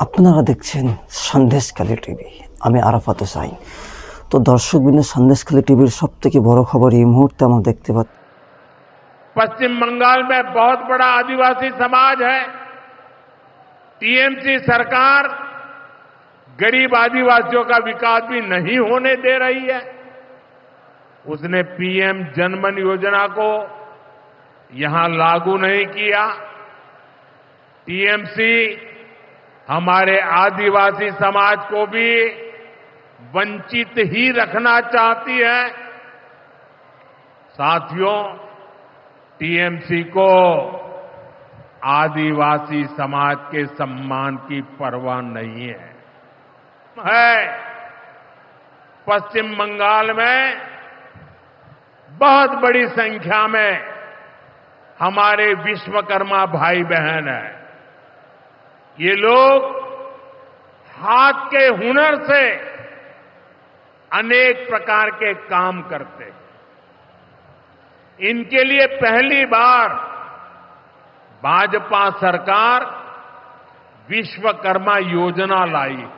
আপনারা দেখছেন সন্দেশখালী টিভি। আমি আরাফাত হোসাইন। তো দর্শকবৃন্দ, সন্দেশখালী টিভির সবথেকে বড় খবর এই মুহূর্তে আমরা দেখতে পাচ্ছি पश्चिम बंगाल में बहुत बड़ा आदिवासी समाज है। टीएमसी सरकार गरीब आदिवासियों का विकास भी नहीं होने दे रही है। उसने पीएम जनमन योजना को यहां लागू नहीं किया। टीएमसी हमारे आदिवासी समाज को भी वंचित ही रखना चाहती है। साथियों, टीएमसी को आदिवासी समाज के सम्मान की परवाह नहीं है। पश्चिम बंगाल में बहुत बड़ी संख्या में हमारे विश्वकर्मा भाई बहन हैं। ये लोग हाथ के हुनर से अनेक प्रकार के काम करते हैं। इनके लिए पहली बार भाजपा सरकार विश्वकर्मा योजना लाई है।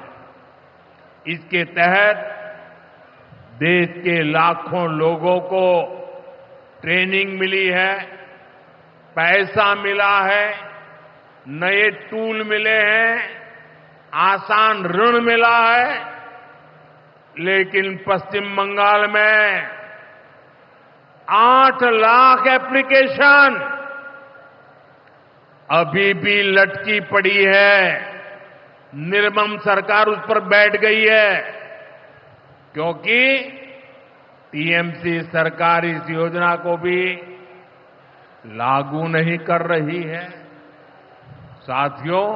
इसके तहत देश के लाखों लोगों को ट्रेनिंग मिली है, पैसा मिला है, नए टूल मिले हैं, आसान ऋण मिला है। लेकिन पश्चिम बंगाल में 8 लाख एप्लीकेशन अभी भी लटकी पड़ी है। निर्मम सरकार उस पर बैठ गई है, क्योंकि टीएमसी सरकार इस योजना को भी लागू नहीं कर रही है। साथियों,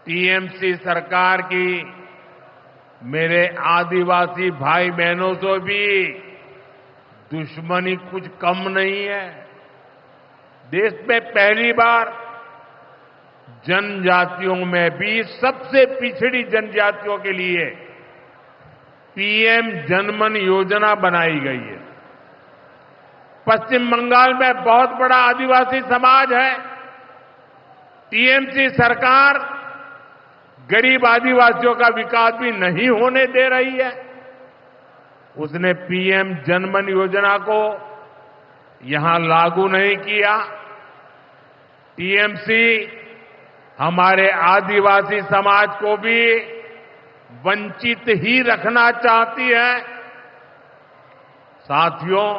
टीएमसी सरकार की मेरे आदिवासी भाई बहनों से भी दुश्मनी कुछ कम नहीं है। देश में पहली बार जनजातियों में भी सबसे पिछड़ी जनजातियों के लिए पीएम जनमन योजना बनाई गई है। पश्चिम बंगाल में बहुत बड़ा आदिवासी समाज है। टीएमसी सरकार गरीब आदिवासियों का विकास भी नहीं होने दे रही है। उसने पीएम जनमन योजना को यहां लागू नहीं किया। टीएमसी हमारे आदिवासी समाज को भी वंचित ही रखना चाहती है। साथियों,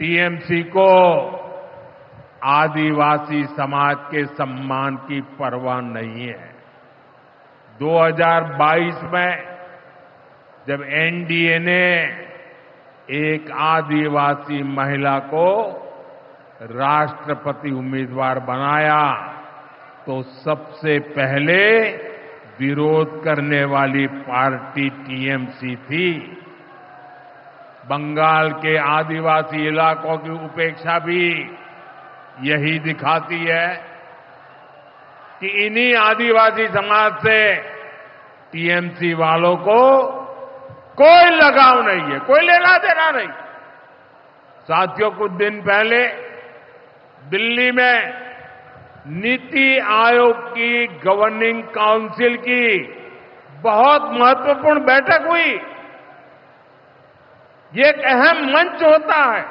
टीएमसी को आदिवासी समाज के सम्मान की परवाह नहीं है। 2022 में जब एनडीए ने एक आदिवासी महिला को राष्ट्रपति उम्मीदवार बनाया, तो सबसे पहले विरोध करने वाली पार्टी टीएमसी थी। बंगाल के आदिवासी इलाकों की उपेक्षा भी यही दिखाती है कि इन्हीं आदिवासी समाज से टीएमसी वालों को कोई लगाव नहीं है, कोई लेना देना नहीं। साथियों, कुछ दिन पहले दिल्ली में नीति आयोग की गवर्निंग काउंसिल की बहुत महत्वपूर्ण बैठक हुई। ये एक अहम मंच होता है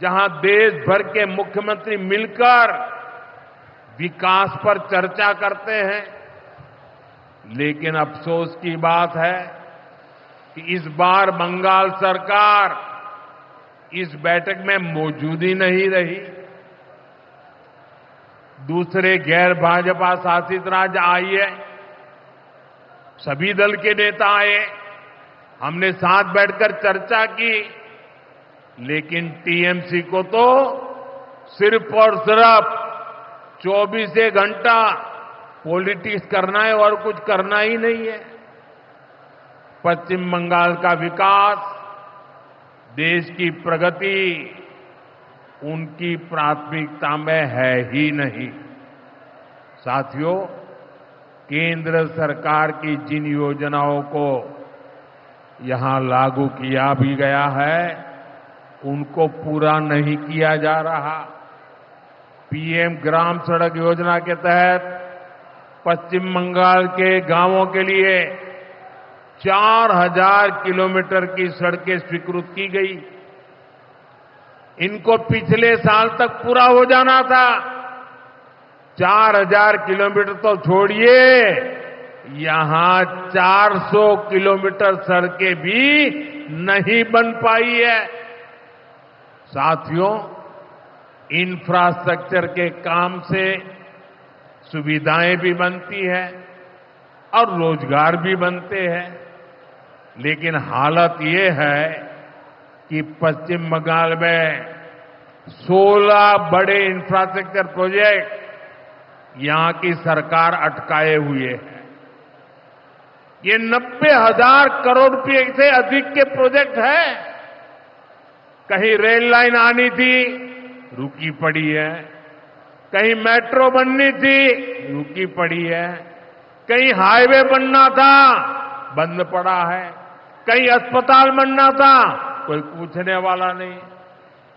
जहां देश भर के मुख्यमंत्री मिलकर विकास पर चर्चा करते हैं। लेकिन अफसोस की बात है कि इस बार बंगाल सरकार इस बैठक में मौजूद ही नहीं रही। दूसरे गैर भाजपा शासित राज्य आए, सभी दल के नेता आए, हमने साथ बैठकर चर्चा की। लेकिन टीएमसी को तो सिर्फ और सिर्फ 24 घंटा पॉलिटिक्स करना है और कुछ करना ही नहीं है। पश्चिम बंगाल का विकास, देश की प्रगति उनकी प्राथमिकता में है ही नहीं। साथियों, केंद्र सरकार की जिन योजनाओं को यहां लागू किया भी गया है, उनको पूरा नहीं किया जा रहा। पीएम ग्राम सड़क योजना के तहत पश्चिम बंगाल के गांवों के लिए 4000 किलोमीटर की सड़कें स्वीकृत की गई। इनको पिछले साल तक पूरा हो जाना था। 4000 किलोमीटर तो छोड़िए, यहां 400 किलोमीटर सड़कें भी नहीं बन पाई है। साथियों, इंफ्रास्ट्रक्चर के काम से सुविधाएं भी बनती है और रोजगार भी बनते हैं। लेकिन हालत ये है कि पश्चिम बंगाल में 16 बड़े इंफ्रास्ट्रक्चर प्रोजेक्ट यहां की सरकार अटकाए हुए है। ये 90,000 करोड़ रुपए से अधिक के प्रोजेक्ट है। कहीं रेल लाइन आनी थी, रुकी पड़ी है। कहीं मेट्रो बननी थी, रुकी पड़ी है। कहीं हाईवे बनना था, बंद पड़ा है। कहीं अस्पताल बनना था, कोई पूछने वाला नहीं।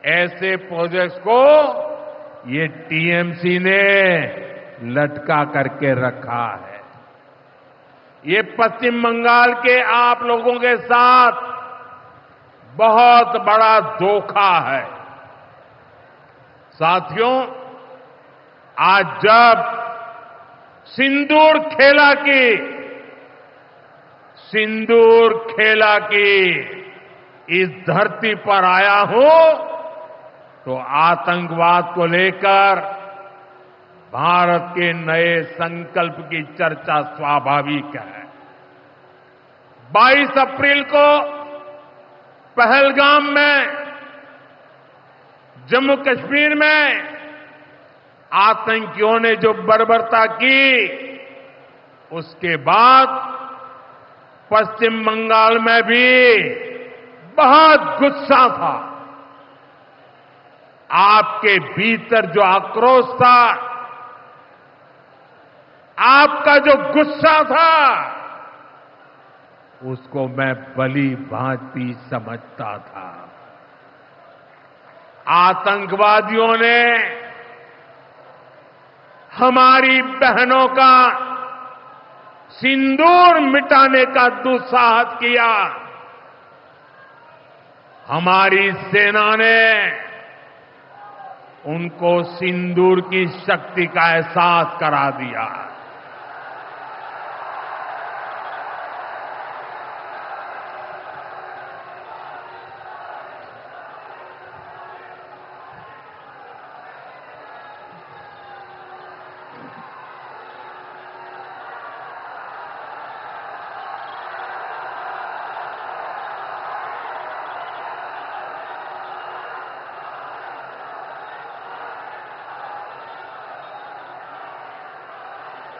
ऐसे प्रोजेक्ट्स को ये टीएमसी ने लटका करके रखा है। ये पश्चिम बंगाल के आप लोगों के साथ बहुत बड़ा धोखा है। साथियों, आज जब सिंदूर खेला की इस धरती पर आया हूं, तो आतंकवाद को लेकर भारत के नए संकल्प की चर्चा स्वाभाविक है। 22 अप्रैल को पहलगाम में, जम्मू कश्मीर में आतंकियों ने जो बर्बरता की, उसके बाद पश्चिम बंगाल में भी बहुत गुस्सा था। आपके भीतर जो आक्रोश था, आपका जो गुस्सा था, उसको मैं भली भांति समझता था। आतंकवादियों ने हमारी बहनों का सिंदूर मिटाने का दुस्साहस किया। हमारी सेना ने उनको सिंदूर की शक्ति का एहसास करा दिया।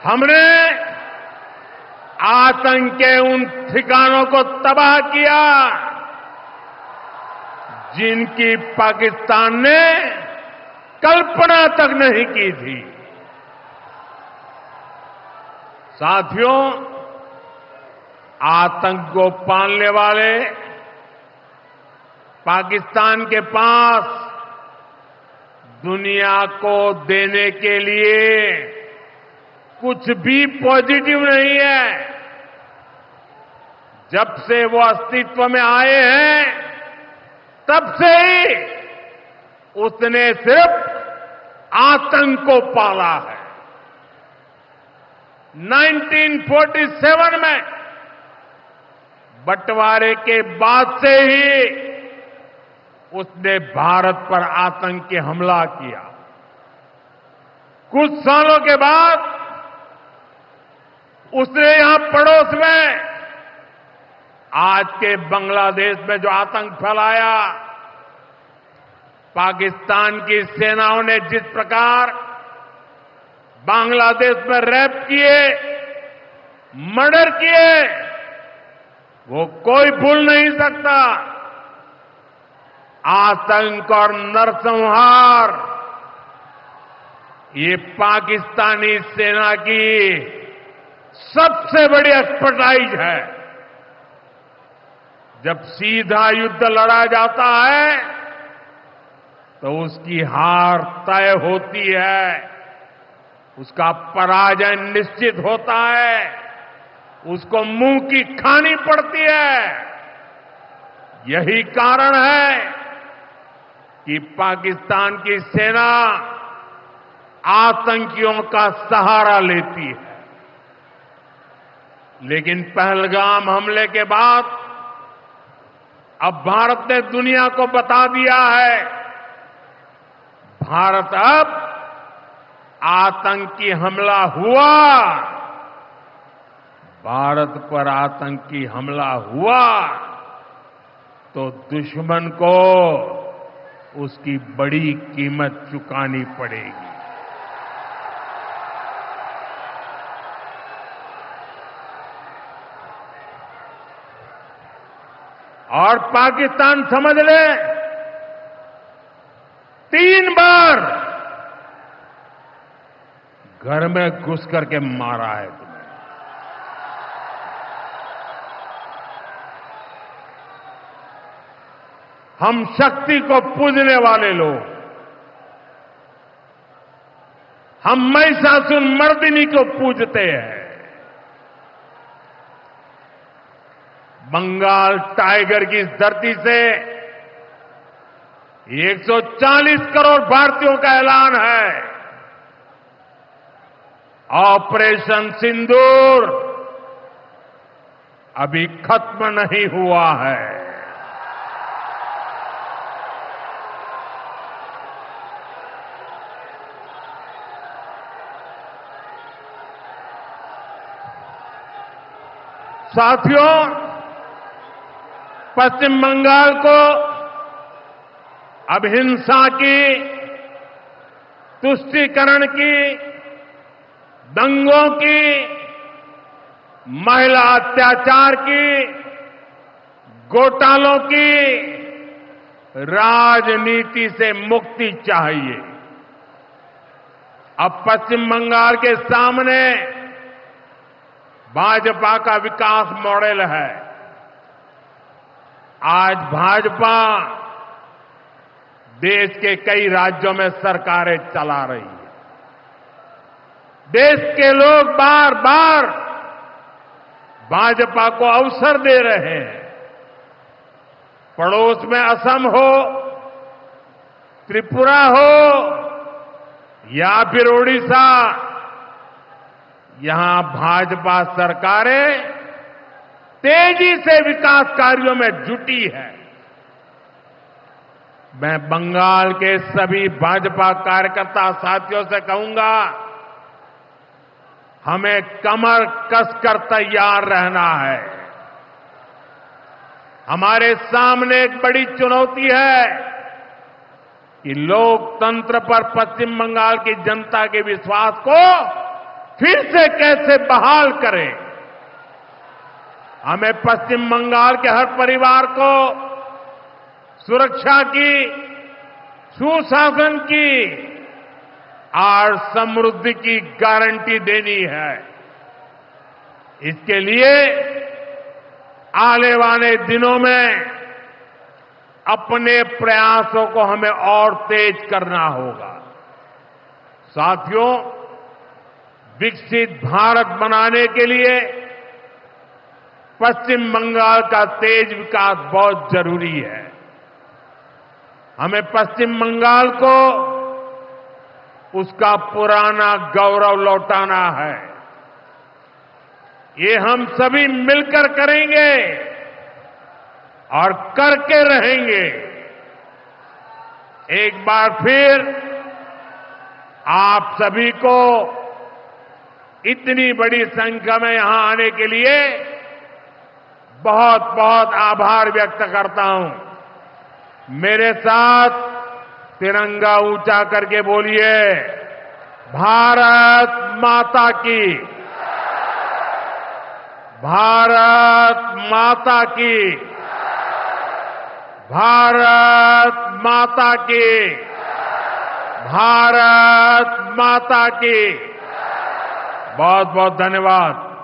हमने आतंक के उन ठिकानों को तबाह किया जिनकी पाकिस्तान ने कल्पना तक नहीं की थी। साथियों, आतंक को पालने वाले पाकिस्तान के पास दुनिया को देने के लिए कुछ भी पॉजिटिव नहीं है। जब से वो अस्तित्व में आए हैं, तब से ही उसने सिर्फ आतंक को पाला है। 1947 में बंटवारे के बाद से ही उसने भारत पर आतंक के हमला किया। कुछ सालों के बाद उसने यहां पड़ोस में आज के बांग्लादेश में जो आतंक फैलाया, पाकिस्तान की सेनाओं ने जिस प्रकार बांग्लादेश में रेप किए, मर्डर किए, वो कोई भूल नहीं सकता। आतंक और नरसंहार ये पाकिस्तानी सेना की सबसे बड़ी एक्सपर्टाइज है। जब सीधा युद्ध लड़ा जाता है तो उसकी हार तय होती है। उसका पराजय निश्चित होता है, उसको मुंह की खानी पड़ती है। यही कारण है कि पाकिस्तान की सेना आतंकियों का सहारा लेती है। लेकिन पहलगाम हमले के बाद अब भारत ने दुनिया को बता दिया है, भारत अब आतंकी हमला हुआ, भारत पर आतंकी हमला हुआ तो दुश्मन को उसकी बड़ी कीमत चुकानी पड़ेगी। और पाकिस्तान समझ ले, 3 बार घर में घुस करके मारा है तुम्हें। हम शक्ति को पूजने वाले लोग, हम महिषासुर मर्दिनी को पूजते हैं। बंगाल टाइगर की इस धरती से 140 करोड़ भारतीयों का ऐलान है। ऑपरेशन सिंदूर अभी खत्म नहीं हुआ है। साथियों, पश्चिम बंगाल को अब हिंसा की, तुष्टीकरण की, दंगों की, महिला अत्याचार की, घोटालों की राजनीति से मुक्ति चाहिए। अब पश्चिम बंगाल के सामने भाजपा का विकास मॉडल है। आज भाजपा देश के कई राज्यों में सरकारें चला रही है। देश के लोग बार बार भाजपा को अवसर दे रहे हैं। पड़ोस में असम हो, त्रिपुरा हो या फिर ओडिशा, यहां भाजपा सरकारें तेजी से विकास कार्यों में जुटी है। मैं बंगाल के सभी भाजपा कार्यकर्ता साथियों से कहूंगा, हमें कमर कसकर तैयार रहना है। हमारे सामने एक बड़ी चुनौती है कि लोकतंत्र पर पश्चिम बंगाल की जनता के विश्वास को फिर से कैसे बहाल करें। हमें पश्चिम बंगाल के हर परिवार को सुरक्षा की, सुशासन की और समृद्धि की गारंटी देनी है। इसके लिए आने वाले दिनों में अपने प्रयासों को हमें और तेज करना होगा। साथियों, विकसित भारत बनाने के लिए पश्चिम बंगाल का तेज विकास बहुत जरूरी है। हमें पश्चिम बंगाल को उसका पुराना गौरव लौटाना है। ये हम सभी मिलकर करेंगे और करके रहेंगे। एक बार फिर आप सभी को इतनी बड़ी संख्या में यहां आने के लिए बहुत बहुत आभार व्यक्त करता हूं। मेरे साथ तिरंगा ऊंचा करके बोलिए, भारत माता की, भारत माता की, भारत माता की, भारत माता की। बहुत बहुत धन्यवाद।